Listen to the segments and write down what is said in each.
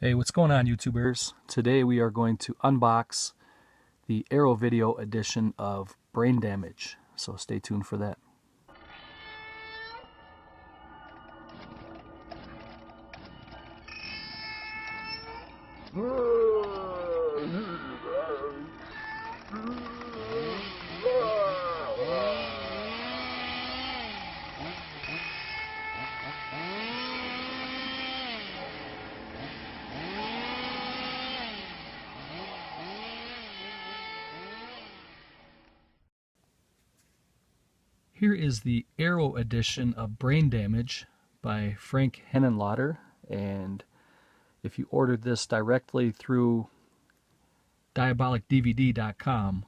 Hey, what's going on, YouTubers? Today we are going to unbox the Arrow Video edition of Brain Damage, so stay tuned for that. Here is the Arrow edition of Brain Damage by Frank Henenlotter, and if you ordered this directly through diabolicdvd.com,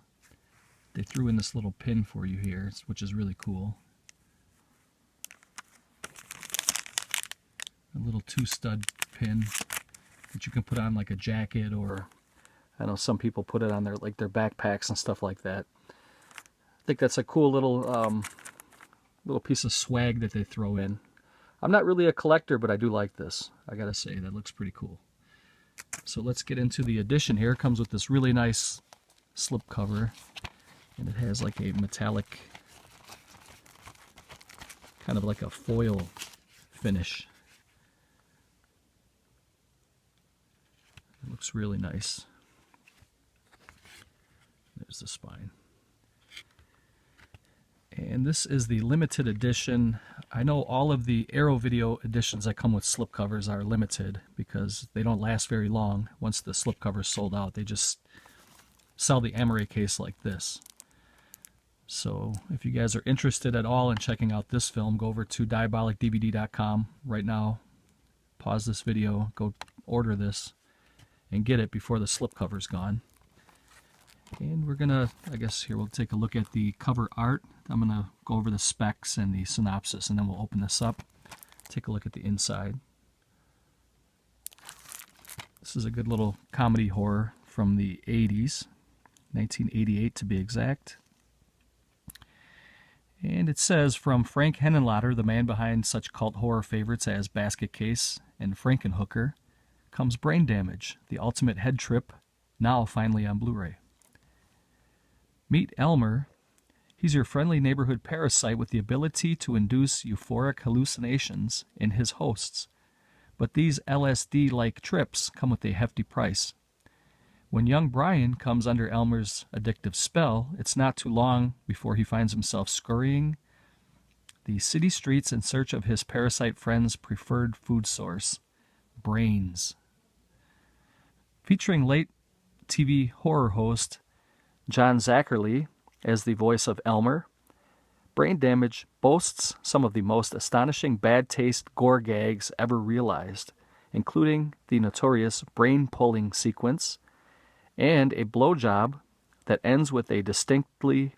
they threw in this little pin for you here, which is really cool. A little 2-stud pin that you can put on like a jacket, or I know some people put it on their backpacks and stuff like that. I think that's a cool little piece of swag that they throw in. I'm not really a collector, but I do like this. I gotta say, that looks pretty cool. So let's get into the edition here. It comes with this really nice slip cover, and it has like a metallic, kind of like a foil finish. It looks really nice. There's the spine. And this is the limited edition. I know all of the Arrow Video editions that come with slipcovers are limited because they don't last very long. Once the slipcover is sold out, they just sell the Amaray case like this. So if you guys are interested at all in checking out this film, go over to diabolicdvd.com right now. Pause this video, go order this, and get it before the slipcover's gone. And we're gonna, I guess here we'll take a look at the cover art. I'm gonna go over the specs and the synopsis, and then we'll open this up, take a look at the inside. This is a good little comedy horror from the 80s, 1988 to be exact. And it says, from Frank Henenlotter, the man behind such cult horror favorites as Basket Case and Frankenhooker, comes Brain Damage, the ultimate head trip, now finally on Blu-ray. Meet Elmer. He's your friendly neighborhood parasite with the ability to induce euphoric hallucinations in his hosts. But these LSD-like trips come with a hefty price. When young Brian comes under Elmer's addictive spell, it's not too long before he finds himself scurrying the city streets in search of his parasite friend's preferred food source, brains. Featuring late TV horror host John Zacherle as the voice of Elmer, Brain Damage boasts some of the most astonishing bad taste gore gags ever realized, including the notorious brain-pulling sequence and a blowjob that ends with a distinctly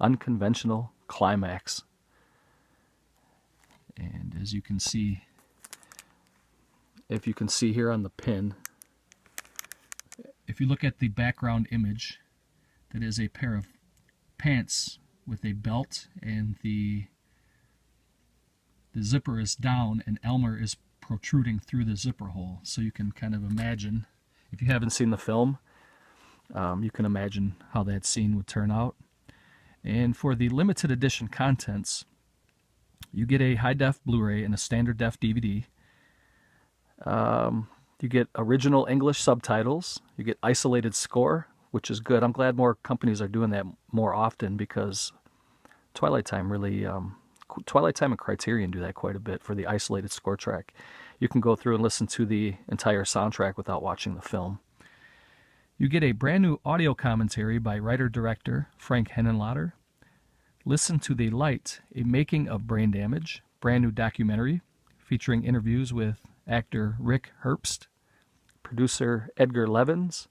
unconventional climax. And as you can see, if you can see here on the pin, if you look at the background image, that is a pair of pants with a belt, and the zipper is down and Elmer is protruding through the zipper hole. So you can kind of imagine, if you haven't seen the film, you can imagine how that scene would turn out. And for the limited edition contents, you get a high-def Blu-ray and a standard def DVD. You get original English subtitles. You get isolated score, which is good. I'm glad more companies are doing that more often, because Twilight Time and Criterion do that quite a bit for the isolated score track. You can go through and listen to the entire soundtrack without watching the film. You get a brand new audio commentary by writer-director Frank Henenlotter. Listen to The Light, a making of Brain Damage, brand new documentary featuring interviews with actor Rick Herbst, producer Edgar Levins,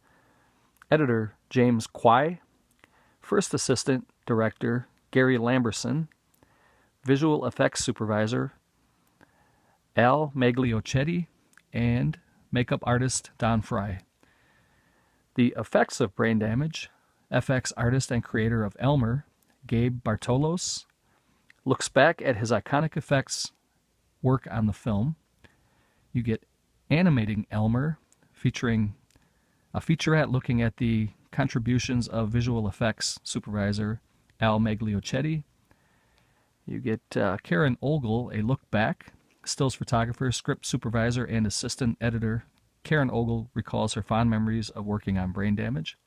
editor James Quay, first assistant director Gary Lamberson, visual effects supervisor Al Magliochetti, and makeup artist Don Fry. The effects of Brain Damage, FX artist and creator of Elmer, Gabe Bartolos, looks back at his iconic effects work on the film. You get animating Elmer, featuring a featurette looking at the contributions of visual effects supervisor Al Magliochetti. You get Karen Ogle, a look back. Stills photographer, script supervisor, and assistant editor Karen Ogle recalls her fond memories of working on Brain Damage.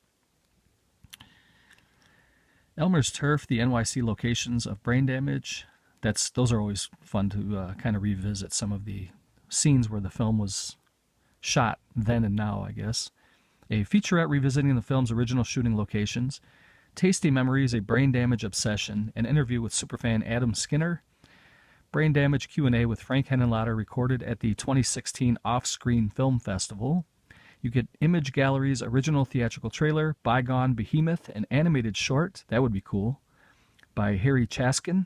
Elmer's Turf, the NYC locations of Brain Damage. Those are always fun to kind of revisit some of the scenes where the film was shot then and now, I guess. A featurette revisiting the film's original shooting locations. Tasty Memories, a Brain Damage obsession. An interview with superfan Adam Skinner. Brain Damage Q&A with Frank Henenlotter recorded at the 2016 Off-Screen Film Festival. You get Image Gallery's original theatrical trailer, Bygone Behemoth, an animated short, that would be cool, by Harry Chaskin,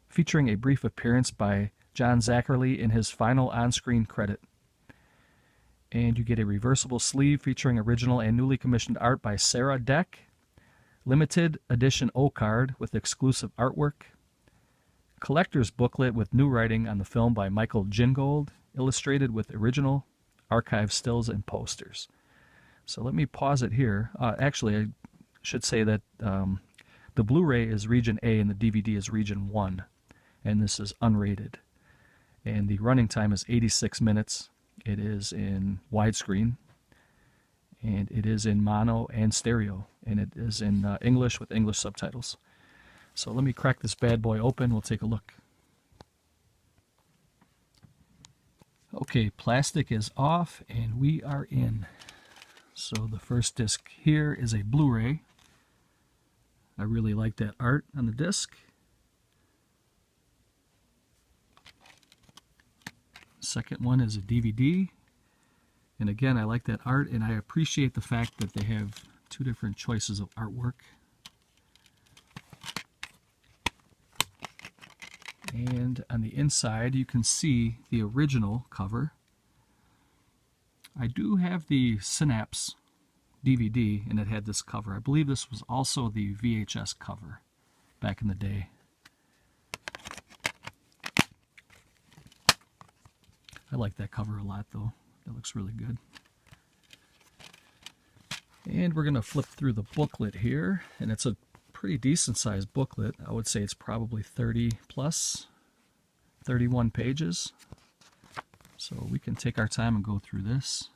featuring a brief appearance by John Zackerly in his final on-screen credit. And you get a reversible sleeve featuring original and newly commissioned art by Sarah Deck, limited edition O-card with exclusive artwork, collector's booklet with new writing on the film by Michael Gingold, illustrated with original archive stills and posters. So let me pause it here. Actually, I should say that the Blu-ray is region A and the DVD is region 1, and this is unrated. And the running time is 86 minutes. It is in widescreen, and it is in mono and stereo, and it is in English with English subtitles. So let me crack this bad boy open. We'll take a look. Okay, plastic is off and we are in. So the first disc here is a Blu-ray. I really like that art on the disc. Second one is a DVD. And again, I like that art, and I appreciate the fact that they have two different choices of artwork. And on the inside, you can see the original cover. I do have the Synapse DVD, and it had this cover. I believe this was also the VHS cover back in the day. I like that cover a lot, though. That looks really good. And we're going to flip through the booklet here, and it's a pretty decent sized booklet. I would say it's probably 30 plus, 31 pages. So we can take our time and go through this.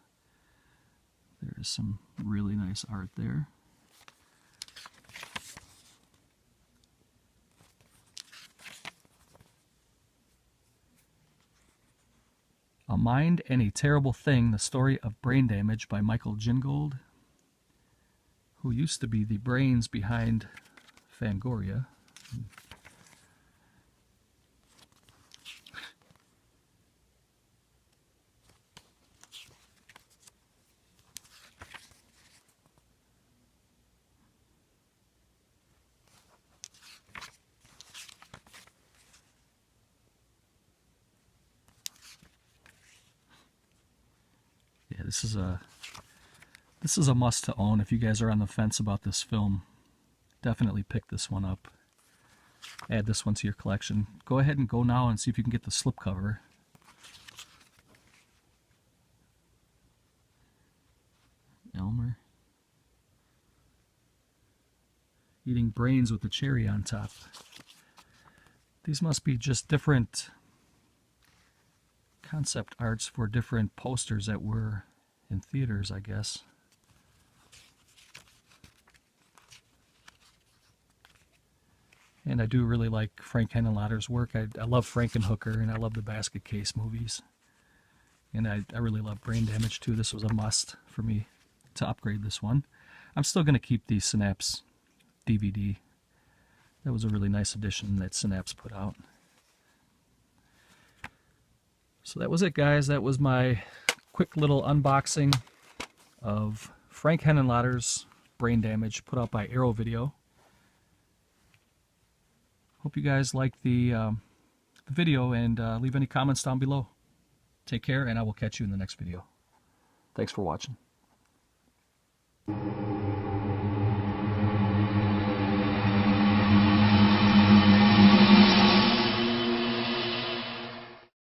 There's some really nice art there. A Mind and a Terrible Thing, the story of Brain Damage by Michael Gingold, who used to be the brains behind Fangoria. Yeah, this is a must to own. If you guys are on the fence about this film, definitely pick this one up. Add this one to your collection. Go ahead and go now and see if you can get the slipcover. Elmer eating brains with the cherry on top. These must be just different concept arts for different posters that were in theaters, I guess. And I do really like Frank Henenlotter's work. I love Frankenhooker, and I love the Basket Case movies. And I really love Brain Damage too. This was a must for me to upgrade this one. I'm still going to keep the Synapse DVD. That was a really nice edition that Synapse put out. So that was it, guys. That was my quick little unboxing of Frank Henenlotter's Brain Damage, put out by Arrow Video. Hope you guys liked the video, and leave any comments down below. Take care, and I will catch you in the next video. Thanks for watching.